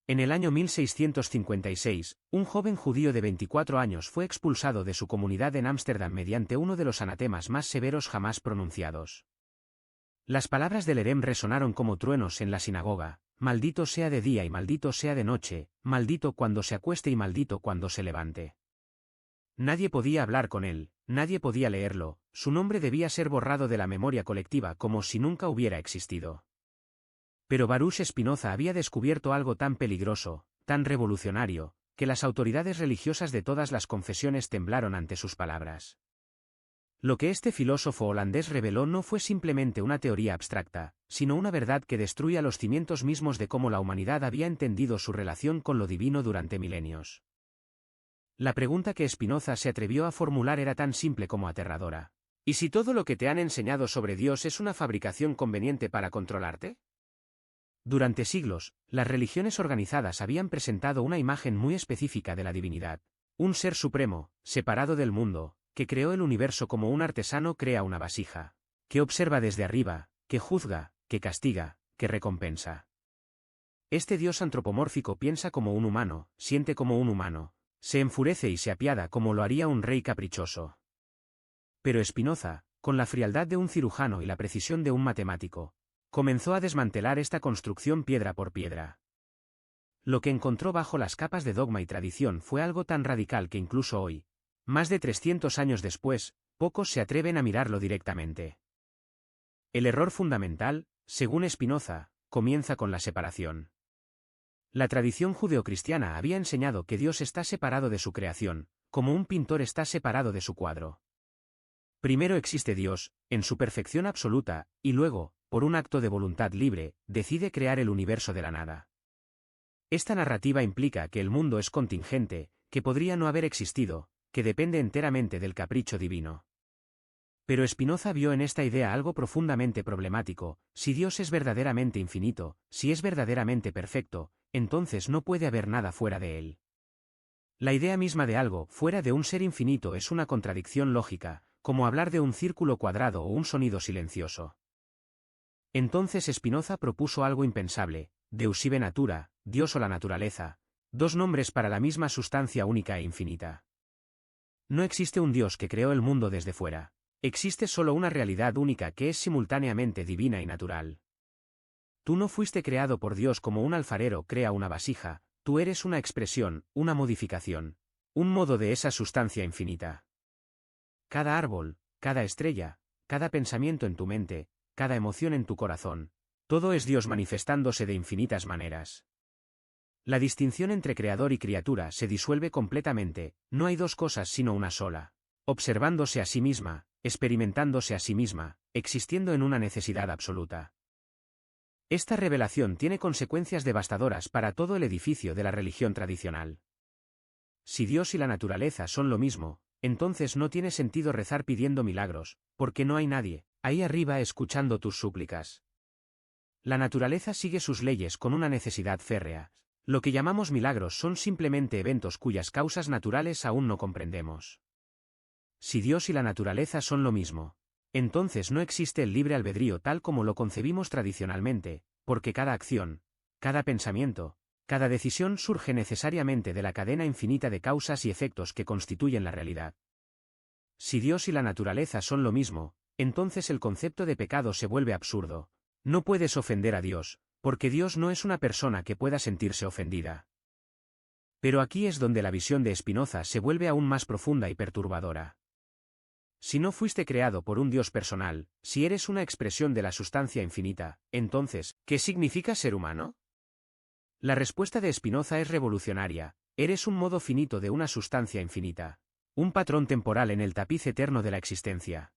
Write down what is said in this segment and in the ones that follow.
En el año 1656, un joven judío de 24 años fue expulsado de su comunidad en Ámsterdam mediante uno de los anatemas más severos jamás pronunciados. Las palabras del herem resonaron como truenos en la sinagoga: maldito sea de día y maldito sea de noche, maldito cuando se acueste y maldito cuando se levante. Nadie podía hablar con él, nadie podía leerlo, su nombre debía ser borrado de la memoria colectiva como si nunca hubiera existido. Pero Baruch Spinoza había descubierto algo tan peligroso, tan revolucionario, que las autoridades religiosas de todas las confesiones temblaron ante sus palabras. Lo que este filósofo holandés reveló no fue simplemente una teoría abstracta, sino una verdad que destruía los cimientos mismos de cómo la humanidad había entendido su relación con lo divino durante milenios. La pregunta que Spinoza se atrevió a formular era tan simple como aterradora. ¿Y si todo lo que te han enseñado sobre Dios es una fabricación conveniente para controlarte? Durante siglos, las religiones organizadas habían presentado una imagen muy específica de la divinidad: un ser supremo, separado del mundo, que creó el universo como un artesano crea una vasija, que observa desde arriba, que juzga, que castiga, que recompensa. Este Dios antropomórfico piensa como un humano, siente como un humano, se enfurece y se apiada como lo haría un rey caprichoso. Pero Spinoza, con la frialdad de un cirujano y la precisión de un matemático, comenzó a desmantelar esta construcción piedra por piedra. Lo que encontró bajo las capas de dogma y tradición fue algo tan radical que incluso hoy, más de 300 años después, pocos se atreven a mirarlo directamente. El error fundamental, según Spinoza, comienza con la separación. La tradición judeocristiana había enseñado que Dios está separado de su creación, como un pintor está separado de su cuadro. Primero existe Dios, en su perfección absoluta, y luego, por un acto de voluntad libre, decide crear el universo de la nada. Esta narrativa implica que el mundo es contingente, que podría no haber existido, que depende enteramente del capricho divino. Pero Spinoza vio en esta idea algo profundamente problemático: si Dios es verdaderamente infinito, si es verdaderamente perfecto, entonces no puede haber nada fuera de él. La idea misma de algo fuera de un ser infinito es una contradicción lógica, como hablar de un círculo cuadrado o un sonido silencioso. Entonces Spinoza propuso algo impensable: Deus ibe natura, Dios o la naturaleza, dos nombres para la misma sustancia única e infinita. No existe un Dios que creó el mundo desde fuera, existe solo una realidad única que es simultáneamente divina y natural. Tú no fuiste creado por Dios como un alfarero crea una vasija, tú eres una expresión, una modificación, un modo de esa sustancia infinita. Cada árbol, cada estrella, cada pensamiento en tu mente, cada emoción en tu corazón, todo es Dios manifestándose de infinitas maneras. La distinción entre creador y criatura se disuelve completamente, no hay dos cosas sino una sola, observándose a sí misma, experimentándose a sí misma, existiendo en una necesidad absoluta. Esta revelación tiene consecuencias devastadoras para todo el edificio de la religión tradicional. Si Dios y la naturaleza son lo mismo, entonces no tiene sentido rezar pidiendo milagros, porque no hay nadie ahí arriba escuchando tus súplicas. La naturaleza sigue sus leyes con una necesidad férrea. Lo que llamamos milagros son simplemente eventos cuyas causas naturales aún no comprendemos. Si Dios y la naturaleza son lo mismo, entonces no existe el libre albedrío tal como lo concebimos tradicionalmente, porque cada acción, cada pensamiento, cada decisión surge necesariamente de la cadena infinita de causas y efectos que constituyen la realidad. Si Dios y la naturaleza son lo mismo, entonces el concepto de pecado se vuelve absurdo. No puedes ofender a Dios, porque Dios no es una persona que pueda sentirse ofendida. Pero aquí es donde la visión de Spinoza se vuelve aún más profunda y perturbadora. Si no fuiste creado por un Dios personal, si eres una expresión de la sustancia infinita, entonces, ¿qué significa ser humano? La respuesta de Spinoza es revolucionaria: eres un modo finito de una sustancia infinita, un patrón temporal en el tapiz eterno de la existencia.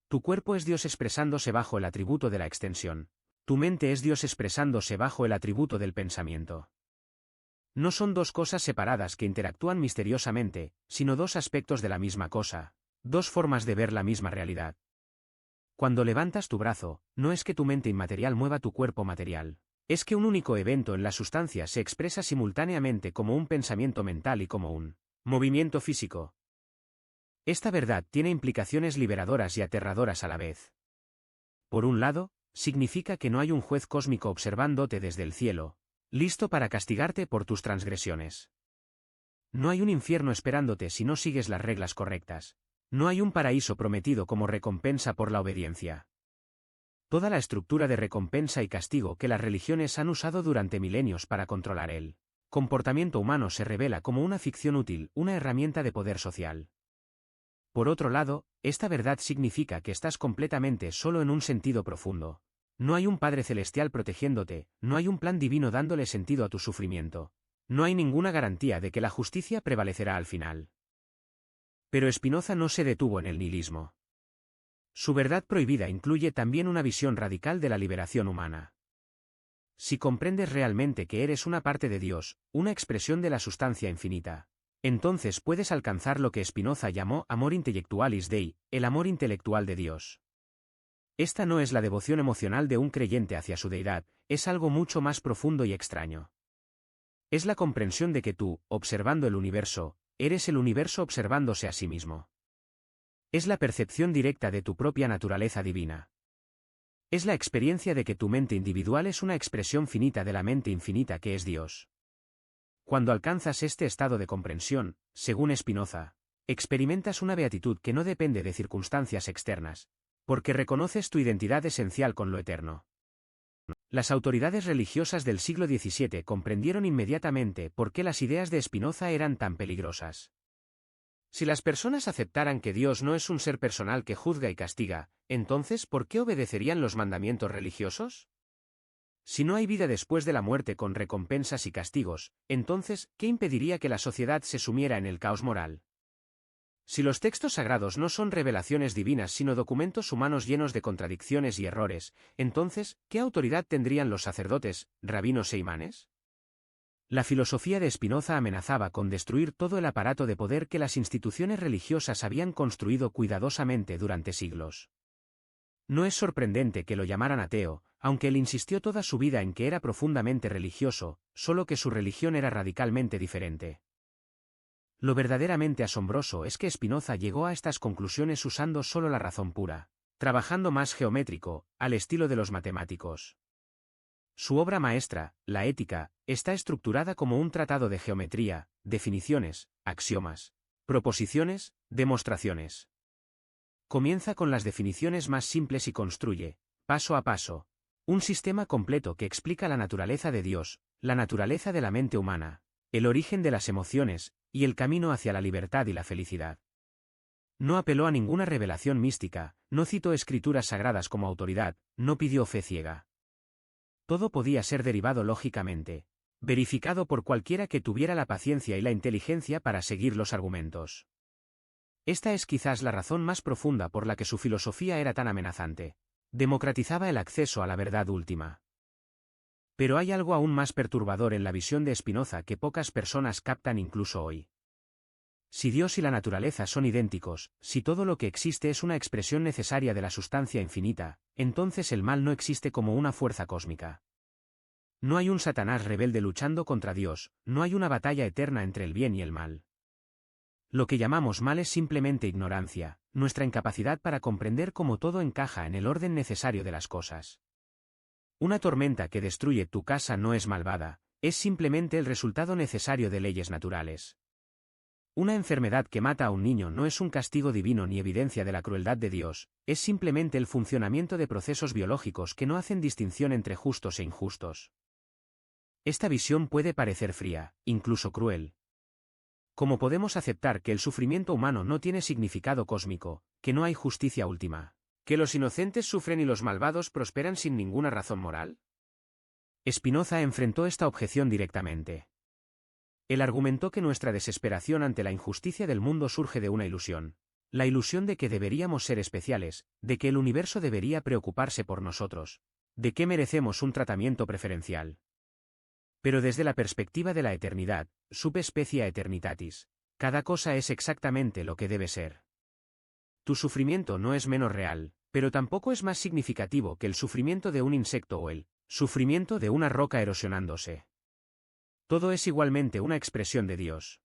Tu cuerpo es Dios expresándose bajo el atributo de la extensión. Tu mente es Dios expresándose bajo el atributo del pensamiento. No son dos cosas separadas que interactúan misteriosamente, sino dos aspectos de la misma cosa, dos formas de ver la misma realidad. Cuando levantas tu brazo, no es que tu mente inmaterial mueva tu cuerpo material, es que un único evento en la sustancia se expresa simultáneamente como un pensamiento mental y como un movimiento físico. Esta verdad tiene implicaciones liberadoras y aterradoras a la vez. Por un lado, significa que no hay un juez cósmico observándote desde el cielo, listo para castigarte por tus transgresiones. No hay un infierno esperándote si no sigues las reglas correctas. No hay un paraíso prometido como recompensa por la obediencia. Toda la estructura de recompensa y castigo que las religiones han usado durante milenios para controlar el comportamiento humano se revela como una ficción útil, una herramienta de poder social. Por otro lado, esta verdad significa que estás completamente solo en un sentido profundo. No hay un Padre Celestial protegiéndote, no hay un plan divino dándole sentido a tu sufrimiento. No hay ninguna garantía de que la justicia prevalecerá al final. Pero Spinoza no se detuvo en el nihilismo. Su verdad prohibida incluye también una visión radical de la liberación humana. Si comprendes realmente que eres una parte de Dios, una expresión de la sustancia infinita, entonces puedes alcanzar lo que Spinoza llamó amor intellectualis Dei, el amor intelectual de Dios. Esta no es la devoción emocional de un creyente hacia su deidad, es algo mucho más profundo y extraño. Es la comprensión de que tú, observando el universo, eres el universo observándose a sí mismo. Es la percepción directa de tu propia naturaleza divina. Es la experiencia de que tu mente individual es una expresión finita de la mente infinita que es Dios. Cuando alcanzas este estado de comprensión, según Spinoza, experimentas una beatitud que no depende de circunstancias externas, porque reconoces tu identidad esencial con lo eterno. Las autoridades religiosas del siglo XVII comprendieron inmediatamente por qué las ideas de Spinoza eran tan peligrosas. Si las personas aceptaran que Dios no es un ser personal que juzga y castiga, entonces ¿por qué obedecerían los mandamientos religiosos? Si no hay vida después de la muerte con recompensas y castigos, entonces, ¿qué impediría que la sociedad se sumiera en el caos moral? Si los textos sagrados no son revelaciones divinas sino documentos humanos llenos de contradicciones y errores, entonces, ¿qué autoridad tendrían los sacerdotes, rabinos e imanes? La filosofía de Spinoza amenazaba con destruir todo el aparato de poder que las instituciones religiosas habían construido cuidadosamente durante siglos. No es sorprendente que lo llamaran ateo, aunque él insistió toda su vida en que era profundamente religioso, solo que su religión era radicalmente diferente. Lo verdaderamente asombroso es que Spinoza llegó a estas conclusiones usando solo la razón pura, trabajando más geométrico, al estilo de los matemáticos. Su obra maestra, La Ética, está estructurada como un tratado de geometría, definiciones, axiomas, proposiciones, demostraciones. Comienza con las definiciones más simples y construye, paso a paso, un sistema completo que explica la naturaleza de Dios, la naturaleza de la mente humana, el origen de las emociones, y el camino hacia la libertad y la felicidad. No apeló a ninguna revelación mística, no citó escrituras sagradas como autoridad, no pidió fe ciega. Todo podía ser derivado lógicamente, verificado por cualquiera que tuviera la paciencia y la inteligencia para seguir los argumentos. Esta es quizás la razón más profunda por la que su filosofía era tan amenazante. Democratizaba el acceso a la verdad última. Pero hay algo aún más perturbador en la visión de Spinoza que pocas personas captan incluso hoy. Si Dios y la naturaleza son idénticos, si todo lo que existe es una expresión necesaria de la sustancia infinita, entonces el mal no existe como una fuerza cósmica. No hay un Satanás rebelde luchando contra Dios, no hay una batalla eterna entre el bien y el mal. Lo que llamamos mal es simplemente ignorancia, nuestra incapacidad para comprender cómo todo encaja en el orden necesario de las cosas. Una tormenta que destruye tu casa no es malvada, es simplemente el resultado necesario de leyes naturales. Una enfermedad que mata a un niño no es un castigo divino ni evidencia de la crueldad de Dios, es simplemente el funcionamiento de procesos biológicos que no hacen distinción entre justos e injustos. Esta visión puede parecer fría, incluso cruel. ¿Cómo podemos aceptar que el sufrimiento humano no tiene significado cósmico, que no hay justicia última, que los inocentes sufren y los malvados prosperan sin ninguna razón moral? Spinoza enfrentó esta objeción directamente. Él argumentó que nuestra desesperación ante la injusticia del mundo surge de una ilusión, la ilusión de que deberíamos ser especiales, de que el universo debería preocuparse por nosotros, de que merecemos un tratamiento preferencial. Pero desde la perspectiva de la eternidad, subespecia eternitatis, cada cosa es exactamente lo que debe ser. Tu sufrimiento no es menos real, pero tampoco es más significativo que el sufrimiento de un insecto o el sufrimiento de una roca erosionándose. Todo es igualmente una expresión de Dios.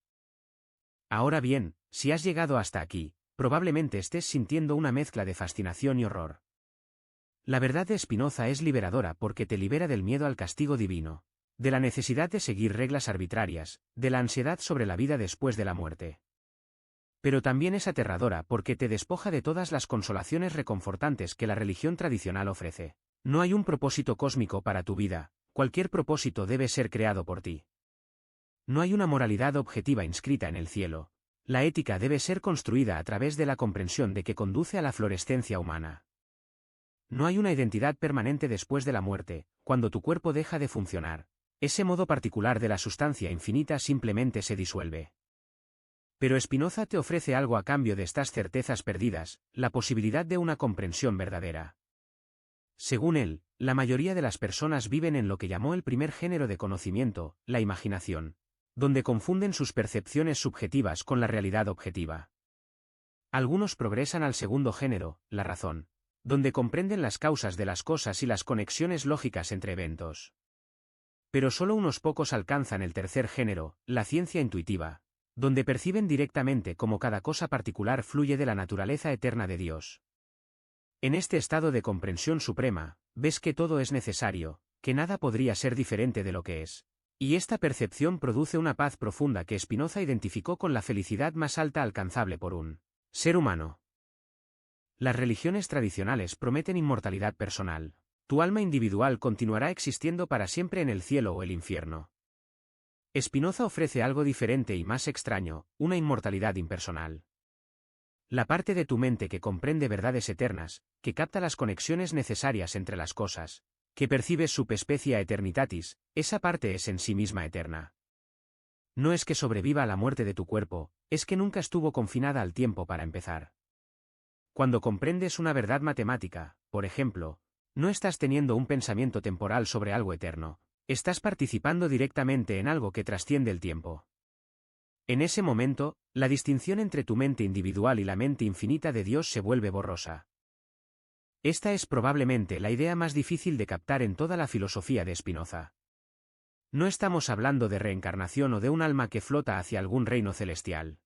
Ahora bien, si has llegado hasta aquí, probablemente estés sintiendo una mezcla de fascinación y horror. La verdad de Spinoza es liberadora porque te libera del miedo al castigo divino, de la necesidad de seguir reglas arbitrarias, de la ansiedad sobre la vida después de la muerte. Pero también es aterradora porque te despoja de todas las consolaciones reconfortantes que la religión tradicional ofrece. No hay un propósito cósmico para tu vida, cualquier propósito debe ser creado por ti. No hay una moralidad objetiva inscrita en el cielo. La ética debe ser construida a través de la comprensión de que conduce a la florescencia humana. No hay una identidad permanente después de la muerte, cuando tu cuerpo deja de funcionar. Ese modo particular de la sustancia infinita simplemente se disuelve. Pero Spinoza te ofrece algo a cambio de estas certezas perdidas, la posibilidad de una comprensión verdadera. Según él, la mayoría de las personas viven en lo que llamó el primer género de conocimiento, la imaginación, donde confunden sus percepciones subjetivas con la realidad objetiva. Algunos progresan al segundo género, la razón, donde comprenden las causas de las cosas y las conexiones lógicas entre eventos. Pero solo unos pocos alcanzan el tercer género, la ciencia intuitiva, donde perciben directamente cómo cada cosa particular fluye de la naturaleza eterna de Dios. En este estado de comprensión suprema, ves que todo es necesario, que nada podría ser diferente de lo que es. Y esta percepción produce una paz profunda que Spinoza identificó con la felicidad más alta alcanzable por un ser humano. Las religiones tradicionales prometen inmortalidad personal. Tu alma individual continuará existiendo para siempre en el cielo o el infierno. Spinoza ofrece algo diferente y más extraño, una inmortalidad impersonal. La parte de tu mente que comprende verdades eternas, que capta las conexiones necesarias entre las cosas, que percibes subespecia eternitatis, esa parte es en sí misma eterna. No es que sobreviva a la muerte de tu cuerpo, es que nunca estuvo confinada al tiempo para empezar. Cuando comprendes una verdad matemática, por ejemplo, no estás teniendo un pensamiento temporal sobre algo eterno, estás participando directamente en algo que trasciende el tiempo. En ese momento, la distinción entre tu mente individual y la mente infinita de Dios se vuelve borrosa. Esta es probablemente la idea más difícil de captar en toda la filosofía de Spinoza. No estamos hablando de reencarnación o de un alma que flota hacia algún reino celestial.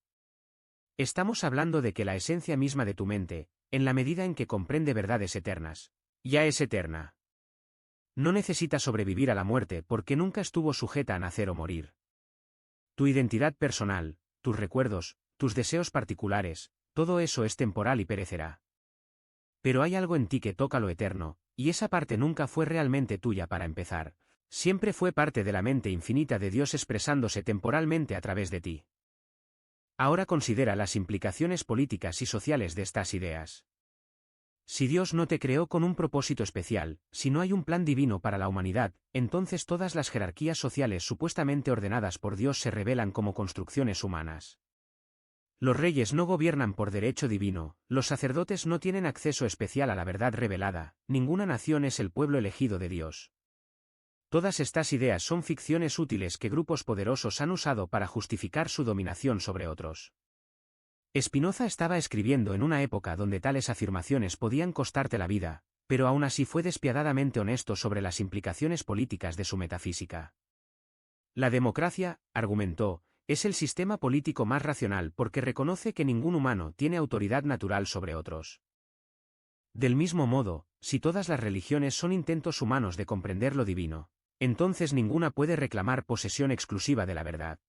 Estamos hablando de que la esencia misma de tu mente, en la medida en que comprende verdades eternas, ya es eterna. No necesita sobrevivir a la muerte porque nunca estuvo sujeta a nacer o morir. Tu identidad personal, tus recuerdos, tus deseos particulares, todo eso es temporal y perecerá. Pero hay algo en ti que toca lo eterno, y esa parte nunca fue realmente tuya para empezar, siempre fue parte de la mente infinita de Dios expresándose temporalmente a través de ti. Ahora considera las implicaciones políticas y sociales de estas ideas. Si Dios no te creó con un propósito especial, si no hay un plan divino para la humanidad, entonces todas las jerarquías sociales supuestamente ordenadas por Dios se revelan como construcciones humanas. Los reyes no gobiernan por derecho divino, los sacerdotes no tienen acceso especial a la verdad revelada, ninguna nación es el pueblo elegido de Dios. Todas estas ideas son ficciones útiles que grupos poderosos han usado para justificar su dominación sobre otros. Spinoza estaba escribiendo en una época donde tales afirmaciones podían costarte la vida, pero aún así fue despiadadamente honesto sobre las implicaciones políticas de su metafísica. La democracia, argumentó, es el sistema político más racional porque reconoce que ningún humano tiene autoridad natural sobre otros. Del mismo modo, si todas las religiones son intentos humanos de comprender lo divino, entonces ninguna puede reclamar posesión exclusiva de la verdad.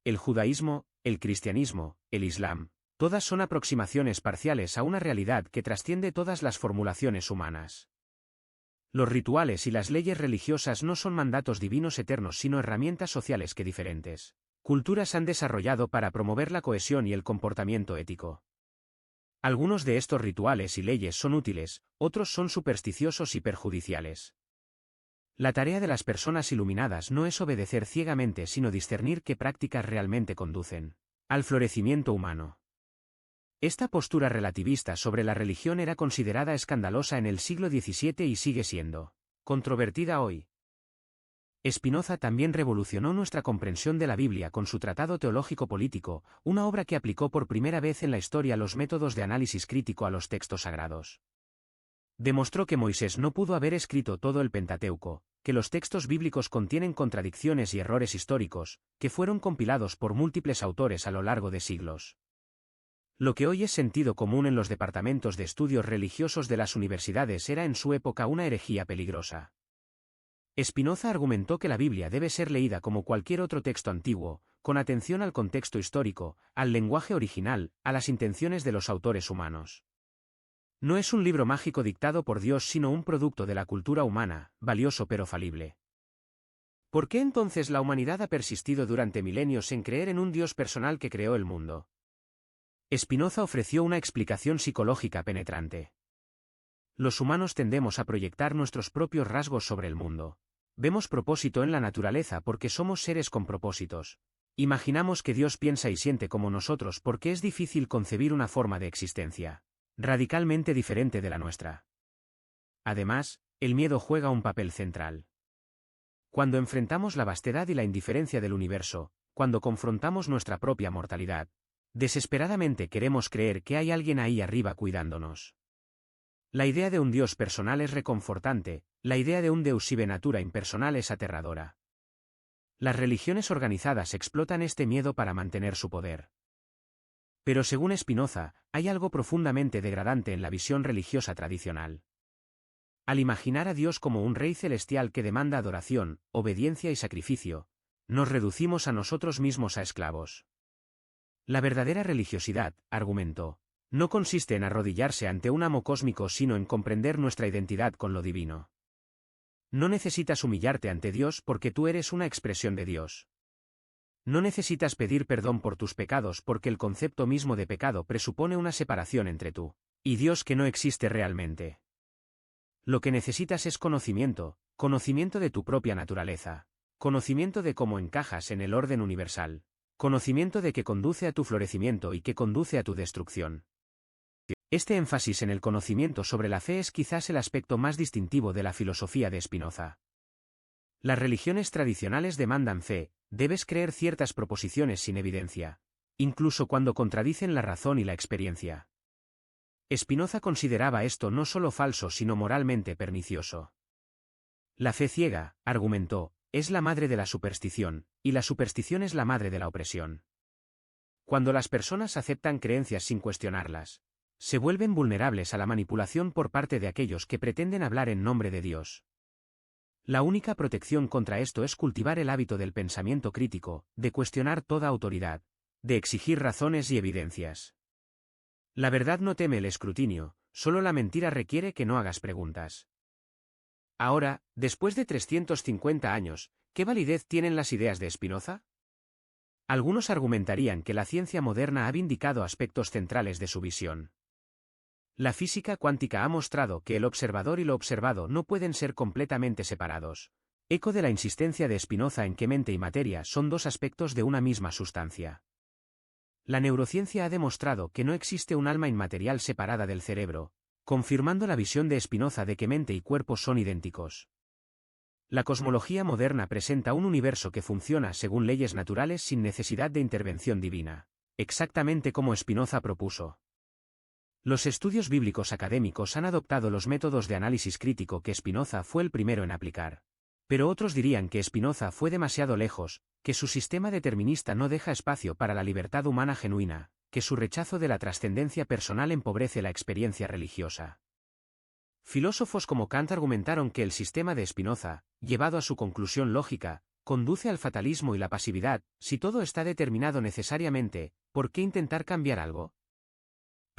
El judaísmo, el cristianismo, el islam, todas son aproximaciones parciales a una realidad que trasciende todas las formulaciones humanas. Los rituales y las leyes religiosas no son mandatos divinos eternos sino herramientas sociales que diferentes culturas han desarrollado para promover la cohesión y el comportamiento ético. Algunos de estos rituales y leyes son útiles, otros son supersticiosos y perjudiciales. La tarea de las personas iluminadas no es obedecer ciegamente sino discernir qué prácticas realmente conducen al florecimiento humano. Esta postura relativista sobre la religión era considerada escandalosa en el siglo XVII y sigue siendo controvertida hoy. Spinoza también revolucionó nuestra comprensión de la Biblia con su Tratado Teológico Político, una obra que aplicó por primera vez en la historia los métodos de análisis crítico a los textos sagrados. Demostró que Moisés no pudo haber escrito todo el Pentateuco, que los textos bíblicos contienen contradicciones y errores históricos, que fueron compilados por múltiples autores a lo largo de siglos. Lo que hoy es sentido común en los departamentos de estudios religiosos de las universidades era en su época una herejía peligrosa. Spinoza argumentó que la Biblia debe ser leída como cualquier otro texto antiguo, con atención al contexto histórico, al lenguaje original, a las intenciones de los autores humanos. No es un libro mágico dictado por Dios sino un producto de la cultura humana, valioso pero falible. ¿Por qué entonces la humanidad ha persistido durante milenios en creer en un Dios personal que creó el mundo? Spinoza ofreció una explicación psicológica penetrante. Los humanos tendemos a proyectar nuestros propios rasgos sobre el mundo. Vemos propósito en la naturaleza porque somos seres con propósitos. Imaginamos que Dios piensa y siente como nosotros porque es difícil concebir una forma de existencia radicalmente diferente de la nuestra. Además, el miedo juega un papel central. Cuando enfrentamos la vastedad y la indiferencia del universo, cuando confrontamos nuestra propia mortalidad, desesperadamente queremos creer que hay alguien ahí arriba cuidándonos. La idea de un Dios personal es reconfortante, la idea de un Deus sive natura impersonal es aterradora. Las religiones organizadas explotan este miedo para mantener su poder. Pero según Spinoza, hay algo profundamente degradante en la visión religiosa tradicional. Al imaginar a Dios como un rey celestial que demanda adoración, obediencia y sacrificio, nos reducimos a nosotros mismos a esclavos. La verdadera religiosidad, argumentó, no consiste en arrodillarse ante un amo cósmico sino en comprender nuestra identidad con lo divino. No necesitas humillarte ante Dios porque tú eres una expresión de Dios. No necesitas pedir perdón por tus pecados porque el concepto mismo de pecado presupone una separación entre tú y Dios que no existe realmente. Lo que necesitas es conocimiento, conocimiento de tu propia naturaleza, conocimiento de cómo encajas en el orden universal, conocimiento de que conduce a tu florecimiento y que conduce a tu destrucción. Este énfasis en el conocimiento sobre la fe es quizás el aspecto más distintivo de la filosofía de Spinoza. Las religiones tradicionales demandan fe, debes creer ciertas proposiciones sin evidencia, incluso cuando contradicen la razón y la experiencia. Spinoza consideraba esto no solo falso sino moralmente pernicioso. La fe ciega, argumentó, es la madre de la superstición, y la superstición es la madre de la opresión. Cuando las personas aceptan creencias sin cuestionarlas, se vuelven vulnerables a la manipulación por parte de aquellos que pretenden hablar en nombre de Dios. La única protección contra esto es cultivar el hábito del pensamiento crítico, de cuestionar toda autoridad, de exigir razones y evidencias. La verdad no teme el escrutinio, solo la mentira requiere que no hagas preguntas. Ahora, después de 350 años, ¿qué validez tienen las ideas de Spinoza? Algunos argumentarían que la ciencia moderna ha vindicado aspectos centrales de su visión. La física cuántica ha mostrado que el observador y lo observado no pueden ser completamente separados. Eco de la insistencia de Spinoza en que mente y materia son dos aspectos de una misma sustancia. La neurociencia ha demostrado que no existe un alma inmaterial separada del cerebro, confirmando la visión de Spinoza de que mente y cuerpo son idénticos. La cosmología moderna presenta un universo que funciona según leyes naturales sin necesidad de intervención divina, exactamente como Spinoza propuso. Los estudios bíblicos académicos han adoptado los métodos de análisis crítico que Spinoza fue el primero en aplicar. Pero otros dirían que Spinoza fue demasiado lejos, que su sistema determinista no deja espacio para la libertad humana genuina, que su rechazo de la trascendencia personal empobrece la experiencia religiosa. Filósofos como Kant argumentaron que el sistema de Spinoza, llevado a su conclusión lógica, conduce al fatalismo y la pasividad. Si todo está determinado necesariamente, ¿por qué intentar cambiar algo?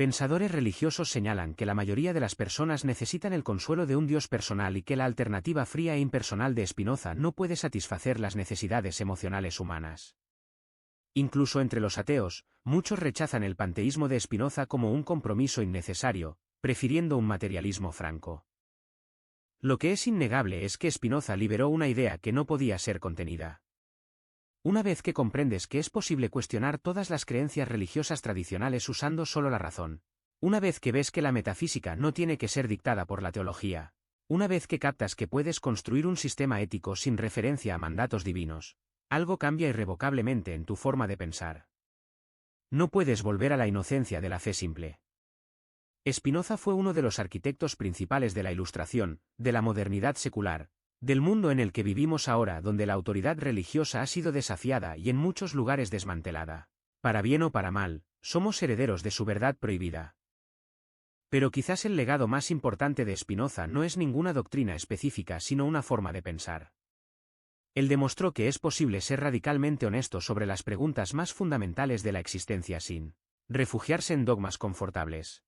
Pensadores religiosos señalan que la mayoría de las personas necesitan el consuelo de un Dios personal y que la alternativa fría e impersonal de Spinoza no puede satisfacer las necesidades emocionales humanas. Incluso entre los ateos, muchos rechazan el panteísmo de Spinoza como un compromiso innecesario, prefiriendo un materialismo franco. Lo que es innegable es que Spinoza liberó una idea que no podía ser contenida. Una vez que comprendes que es posible cuestionar todas las creencias religiosas tradicionales usando solo la razón, una vez que ves que la metafísica no tiene que ser dictada por la teología, una vez que captas que puedes construir un sistema ético sin referencia a mandatos divinos, algo cambia irrevocablemente en tu forma de pensar. No puedes volver a la inocencia de la fe simple. Spinoza fue uno de los arquitectos principales de la Ilustración, de la modernidad secular, del mundo en el que vivimos ahora donde la autoridad religiosa ha sido desafiada y en muchos lugares desmantelada. Para bien o para mal, somos herederos de su verdad prohibida. Pero quizás el legado más importante de Spinoza no es ninguna doctrina específica sino una forma de pensar. Él demostró que es posible ser radicalmente honesto sobre las preguntas más fundamentales de la existencia sin refugiarse en dogmas confortables.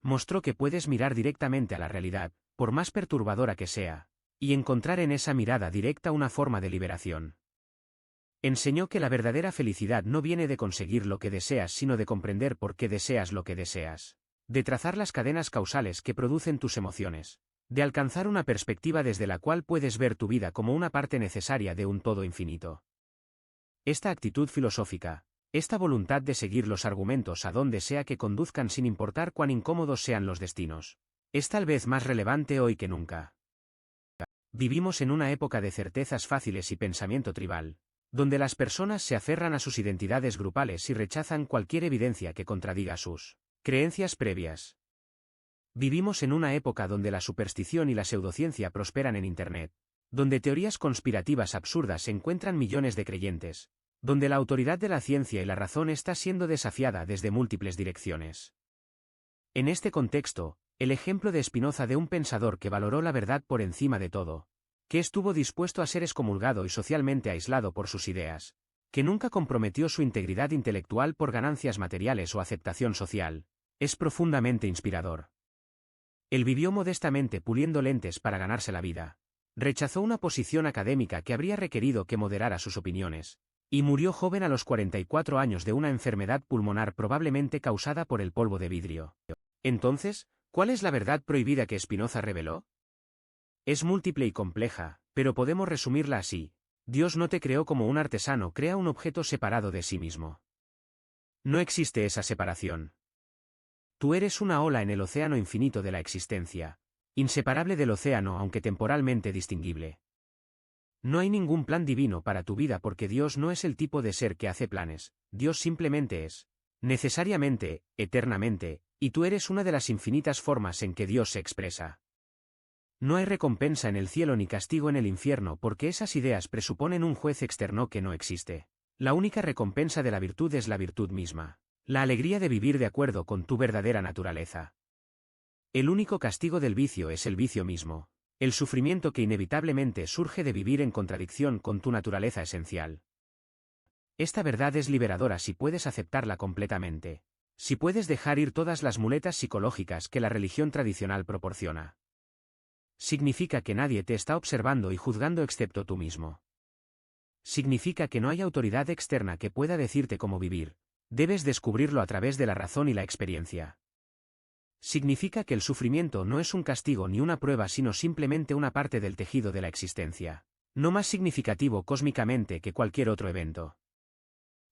Mostró que puedes mirar directamente a la realidad, por más perturbadora que sea, y encontrar en esa mirada directa una forma de liberación. Enseñó que la verdadera felicidad no viene de conseguir lo que deseas sino de comprender por qué deseas lo que deseas, de trazar las cadenas causales que producen tus emociones, de alcanzar una perspectiva desde la cual puedes ver tu vida como una parte necesaria de un todo infinito. Esta actitud filosófica, esta voluntad de seguir los argumentos a donde sea que conduzcan sin importar cuán incómodos sean los destinos, es tal vez más relevante hoy que nunca. Vivimos en una época de certezas fáciles y pensamiento tribal, donde las personas se aferran a sus identidades grupales y rechazan cualquier evidencia que contradiga sus creencias previas. Vivimos en una época donde la superstición y la pseudociencia prosperan en Internet, donde teorías conspirativas absurdas encuentran millones de creyentes, donde la autoridad de la ciencia y la razón está siendo desafiada desde múltiples direcciones. En este contexto, el ejemplo de Spinoza de un pensador que valoró la verdad por encima de todo, que estuvo dispuesto a ser excomulgado y socialmente aislado por sus ideas, que nunca comprometió su integridad intelectual por ganancias materiales o aceptación social, es profundamente inspirador. Él vivió modestamente puliendo lentes para ganarse la vida, rechazó una posición académica que habría requerido que moderara sus opiniones, y murió joven a los 44 años de una enfermedad pulmonar probablemente causada por el polvo de vidrio. Entonces, ¿cuál es la verdad prohibida que Spinoza reveló? Es múltiple y compleja, pero podemos resumirla así: Dios no te creó como un artesano crea un objeto separado de sí mismo. No existe esa separación. Tú eres una ola en el océano infinito de la existencia, inseparable del océano aunque temporalmente distinguible. No hay ningún plan divino para tu vida porque Dios no es el tipo de ser que hace planes, Dios simplemente es, necesariamente, eternamente, y tú eres una de las infinitas formas en que Dios se expresa. No hay recompensa en el cielo ni castigo en el infierno porque esas ideas presuponen un juez externo que no existe. La única recompensa de la virtud es la virtud misma, la alegría de vivir de acuerdo con tu verdadera naturaleza. El único castigo del vicio es el vicio mismo, el sufrimiento que inevitablemente surge de vivir en contradicción con tu naturaleza esencial. Esta verdad es liberadora si puedes aceptarla completamente, si puedes dejar ir todas las muletas psicológicas que la religión tradicional proporciona. Significa que nadie te está observando y juzgando excepto tú mismo. Significa que no hay autoridad externa que pueda decirte cómo vivir, debes descubrirlo a través de la razón y la experiencia. Significa que el sufrimiento no es un castigo ni una prueba sino simplemente una parte del tejido de la existencia, no más significativo cósmicamente que cualquier otro evento.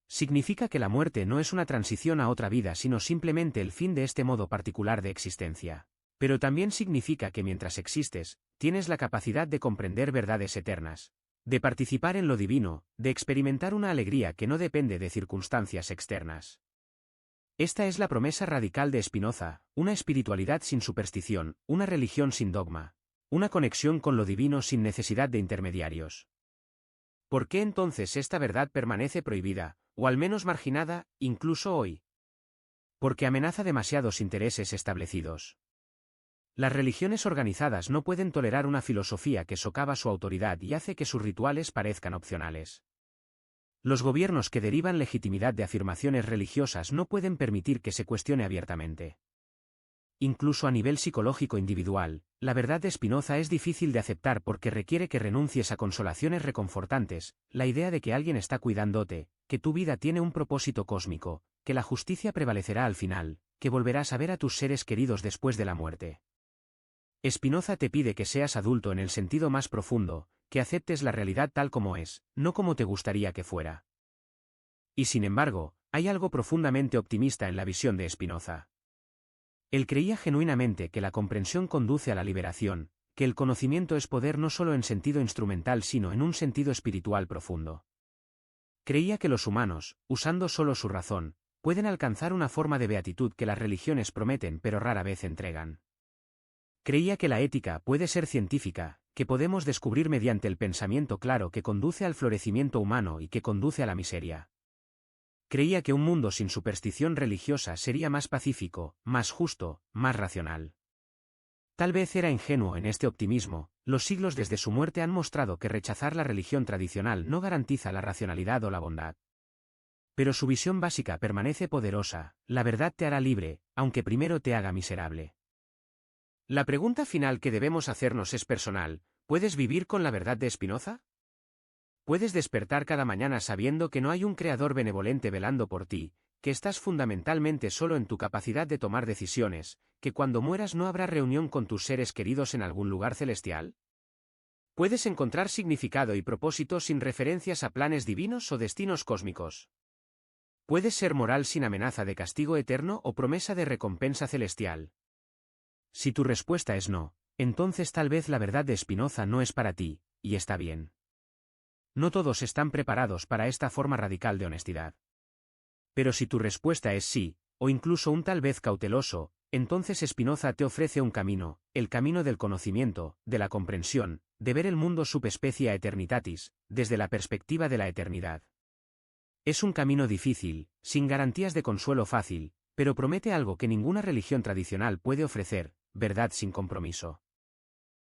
Significa que la muerte no es una transición a otra vida sino simplemente el fin de este modo particular de existencia. Pero también significa que mientras existes, tienes la capacidad de comprender verdades eternas, de participar en lo divino, de experimentar una alegría que no depende de circunstancias externas. Esta es la promesa radical de Spinoza, una espiritualidad sin superstición, una religión sin dogma, una conexión con lo divino sin necesidad de intermediarios. ¿Por qué entonces esta verdad permanece prohibida, o al menos marginada, incluso hoy? Porque amenaza demasiados intereses establecidos. Las religiones organizadas no pueden tolerar una filosofía que socava su autoridad y hace que sus rituales parezcan opcionales. Los gobiernos que derivan legitimidad de afirmaciones religiosas no pueden permitir que se cuestione abiertamente. Incluso a nivel psicológico individual, la verdad de Spinoza es difícil de aceptar porque requiere que renuncies a consolaciones reconfortantes, la idea de que alguien está cuidándote, que tu vida tiene un propósito cósmico, que la justicia prevalecerá al final, que volverás a ver a tus seres queridos después de la muerte. Spinoza te pide que seas adulto en el sentido más profundo, que aceptes la realidad tal como es, no como te gustaría que fuera. Y sin embargo, hay algo profundamente optimista en la visión de Spinoza. Él creía genuinamente que la comprensión conduce a la liberación, que el conocimiento es poder no solo en sentido instrumental sino en un sentido espiritual profundo. Creía que los humanos, usando solo su razón, pueden alcanzar una forma de beatitud que las religiones prometen pero rara vez entregan. Creía que la ética puede ser científica, que podemos descubrir mediante el pensamiento claro que conduce al florecimiento humano y que conduce a la miseria. Creía que un mundo sin superstición religiosa sería más pacífico, más justo, más racional. Tal vez era ingenuo en este optimismo, los siglos desde su muerte han mostrado que rechazar la religión tradicional no garantiza la racionalidad o la bondad. Pero su visión básica permanece poderosa, la verdad te hará libre, aunque primero te haga miserable. La pregunta final que debemos hacernos es personal: ¿puedes vivir con la verdad de Spinoza? ¿Puedes despertar cada mañana sabiendo que no hay un creador benevolente velando por ti, que estás fundamentalmente solo en tu capacidad de tomar decisiones, que cuando mueras no habrá reunión con tus seres queridos en algún lugar celestial? ¿Puedes encontrar significado y propósito sin referencias a planes divinos o destinos cósmicos? ¿Puedes ser moral sin amenaza de castigo eterno o promesa de recompensa celestial? Si tu respuesta es no, entonces tal vez la verdad de Spinoza no es para ti, y está bien. No todos están preparados para esta forma radical de honestidad. Pero si tu respuesta es sí, o incluso un tal vez cauteloso, entonces Spinoza te ofrece un camino, el camino del conocimiento, de la comprensión, de ver el mundo subespecia eternitatis, desde la perspectiva de la eternidad. Es un camino difícil, sin garantías de consuelo fácil, pero promete algo que ninguna religión tradicional puede ofrecer: verdad sin compromiso.